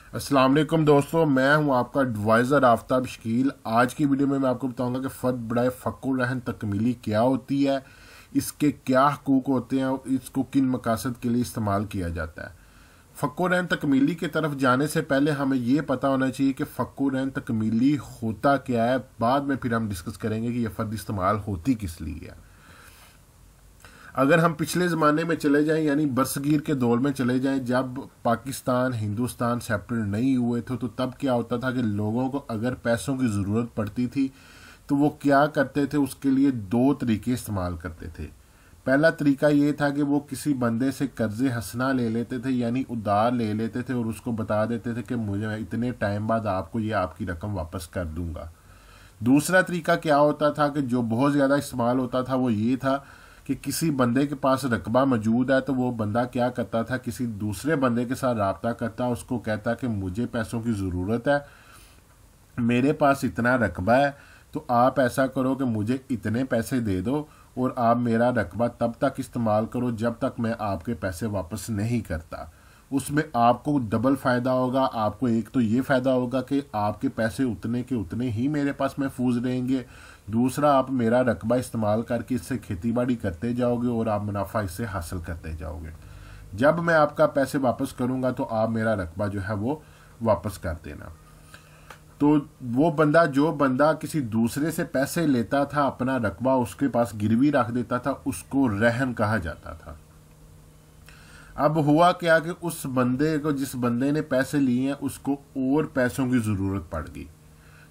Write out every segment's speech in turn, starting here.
अस्सलाम वालेकुम दोस्तों, मैं हूं आपका एडवाइज़र आफ्ताब शकील। आज की वीडियो में मैं आपको बताऊंगा कि फ़र्द बराए फ़क्र रहन तकमीली क्या होती है, इसके क्या हकूक़ होते हैं और इसको किन मकासद के लिए इस्तेमाल किया जाता है। फ़क्र रहन तकमीली की तरफ जाने से पहले हमें ये पता होना चाहिए कि फ़क्र रहन तकमीली होता क्या है। बाद में फिर हम डिस्कस करेंगे कि यह फ़र्द इस्तेमाल होती किस लिए है। अगर हम पिछले ज़माने में चले जाएं, यानी बरसगीर के दौर में चले जाएं, जब पाकिस्तान हिंदुस्तान सेपरेट नहीं हुए थे, तो तब क्या होता था कि लोगों को अगर पैसों की ज़रूरत पड़ती थी तो वो क्या करते थे, उसके लिए दो तरीके इस्तेमाल करते थे। पहला तरीका ये था कि वो किसी बंदे से कर्ज़े हसना ले लेते थे, यानी उधार ले लेते थे और उसको बता देते थे कि मुझे इतने टाइम बाद आपको ये आपकी रकम वापस कर दूंगा। दूसरा तरीका क्या होता था कि जो बहुत ज़्यादा इस्तेमाल होता था वो ये था कि किसी बंदे के पास रकबा मौजूद है तो वो बंदा क्या करता था, किसी दूसरे बंदे के साथ रब्ता करता, उसको कहता कि मुझे पैसों की ज़रूरत है, मेरे पास इतना रकबा है, तो आप ऐसा करो कि मुझे इतने पैसे दे दो और आप मेरा रकबा तब तक इस्तेमाल करो जब तक मैं आपके पैसे वापस नहीं करता। उसमें आपको डबल फ़ायदा होगा। आपको एक तो ये फ़ायदा होगा कि आपके पैसे उतने के उतने ही मेरे पास महफूज रहेंगे। दूसरा, आप मेरा रकबा इस्तेमाल करके इससे खेती बाड़ी करते जाओगे और आप मुनाफा इससे हासिल करते जाओगे। जब मैं आपका पैसे वापस करूंगा तो आप मेरा रकबा जो है वो वापस कर देना। तो वो बंदा, जो बंदा किसी दूसरे से पैसे लेता था, अपना रकबा उसके पास गिरवी रख देता था, उसको रहन कहा जाता था। अब हुआ क्या कि उस बंदे को, जिस बंदे ने पैसे लिए हैं, उसको और पैसों की ज़रूरत पड़ गई।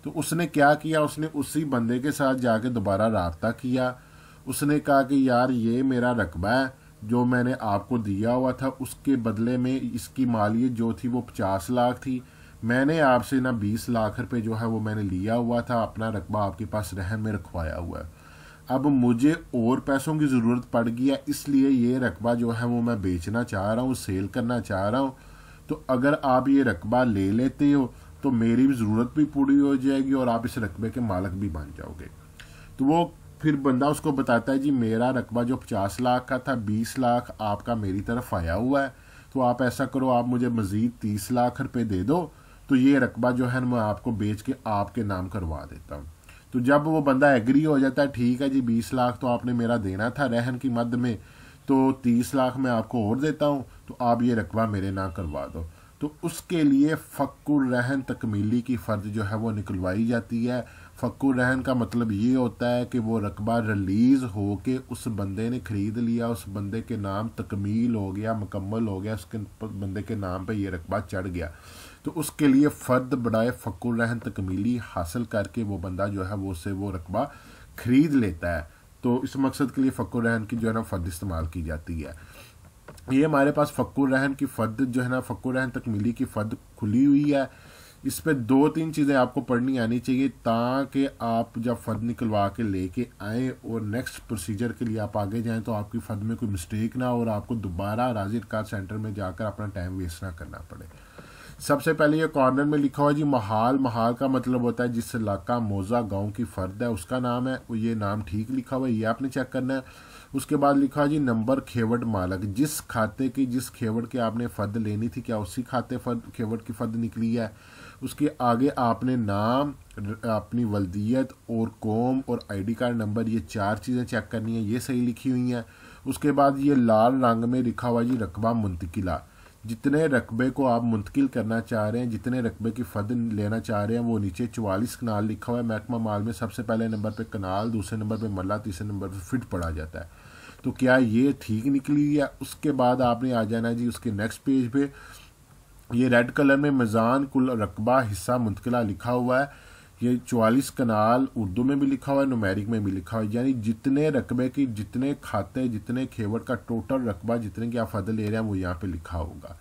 तो उसने क्या किया, उसने उसी बंदे के साथ जाके दोबारा रब्ता किया। उसने कहा कि यार, ये मेरा रकबा है जो मैंने आपको दिया हुआ था, उसके बदले में इसकी मालियत जो थी वो 50 लाख थी। मैंने आपसे ना 20 लाख रुपए जो है वो मैंने लिया हुआ था, अपना रकबा आपके पास रहन में रखवाया हुआ है। अब मुझे और पैसों की ज़रूरत पड़ गई है, इसलिए ये रकबा जो है वो मैं बेचना चाह रहा हूँ, सेल करना चाह रहा हूँ। तो अगर आप ये रकबा ले लेते हो तो मेरी भी ज़रूरत भी पूरी हो जाएगी और आप इस रकबे के मालिक भी बन जाओगे। तो वो फिर बंदा उसको बताता है, जी मेरा रकबा जो 50 लाख का था, 20 लाख आपका मेरी तरफ आया हुआ है, तो आप ऐसा करो, आप मुझे मज़ीद 30 लाख रुपए दे दो, तो ये रकबा जो है मैं आपको बेच के आपके नाम करवा देता हूँ। तो जब वो बंदा एग्री हो जाता है, ठीक है जी, 20 लाख तो आपने मेरा देना था रहन की मद में, तो 30 लाख मैं आपको और देता हूँ, तो आप ये रकबा मेरे नाम करवा दो। तो उसके लिए फ़क्र रहन तकमीली की फ़र्द जो है वो निकलवाई जाती है। फ़क्र रहन का मतलब ये होता है कि वो रकबा रिलीज़ हो के उस बंदे ने ख़रीद लिया, उस बंदे के नाम तकमील हो गया, मुकम्मल हो गया, उसके बंदे के नाम पे ये रकबा चढ़ गया। तो उसके लिए फ़र्द बड़ाए फ़क्र रहन तकमीली हासिल करके वो बंदा जो है वो उससे वो रकबा ख़रीद लेता है। तो इस मकसद के लिए फ़क्र रहन की जो है ना फ़र्द इस्तेमाल की जाती है। ये हमारे पास फ़क्र रहन की फ़र्द जो है ना, फ़क्र रहन तकमीली की फ़र्द खुली हुई है। इस पर 2-3 चीज़ें आपको पढ़नी आनी चाहिए ताकि आप जब फ़र्द निकलवा के लेके आएँ और नेक्स्ट प्रोसीजर के लिए आप आगे जाएं तो आपकी फ़र्द में कोई मिस्टेक ना हो और आपको दोबारा राज़ी रिकार्ड सेंटर में जाकर अपना टाइम वेस्ट ना करना पड़े। सबसे पहले ये कॉर्नर में लिखा हुआ जी महाल। महाल का मतलब होता है जिस इलाका मौजा गांव की फ़र्द है उसका नाम है, ये नाम ठीक लिखा हुआ है, ये आपने चेक करना है। उसके बाद लिखा जी नंबर खेवट मालक, जिस खाते की, जिस खेवट के आपने फ़र्द लेनी थी, क्या उसी खाते खेवट की फ़र्द निकली है। उसके आगे आपने नाम, अपनी वल्दियत और कौम और आईडी कार्ड नंबर, ये 4 चीज़ें चेक करनी है, ये सही लिखी हुई हैं। उसके बाद ये लाल रंग में लिखा हुआ जी रकबा मुंतकिला, जितने रकबे को आप मुंतकिल करना चाह रहे हैं, जितने रकबे की फ़र्द लेना चाह रहे हैं, वो नीचे 44 कनाल लिखा हुआ है। महकमा माल में सबसे पहले नंबर पे कनाल, दूसरे नंबर पे मल्ला, तीसरे नंबर पे फिट पड़ा जाता है। तो क्या ये ठीक निकली है? उसके बाद आपने आ जाना जी उसके नेक्स्ट पेज पे, ये रेड कलर में मिज़ान कुल रकबा हिस्सा मुंतकिला लिखा हुआ है। ये 44 कनाल उर्दू में भी लिखा हुआ है, नुमेरिक में भी लिखा हुआ है, यानी जितने रकबे की, जितने खाते, जितने खेवट का टोटल रकबा, जितने की आप फ़र्द ले रहे हैं, वो यहाँ पे लिखा होगा।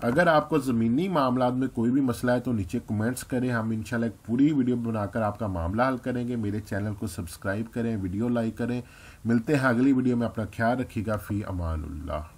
अगर आपको ज़मीनी मामलात में कोई भी मसला है तो नीचे कमेंट्स करें, हम इंशाल्लाह एक पूरी वीडियो बनाकर आपका मामला हल करेंगे। मेरे चैनल को सब्सक्राइब करें, वीडियो लाइक करें। मिलते हैं अगली वीडियो में, अपना ख्याल रखिएगा। फ़ी अमानुल्लाह।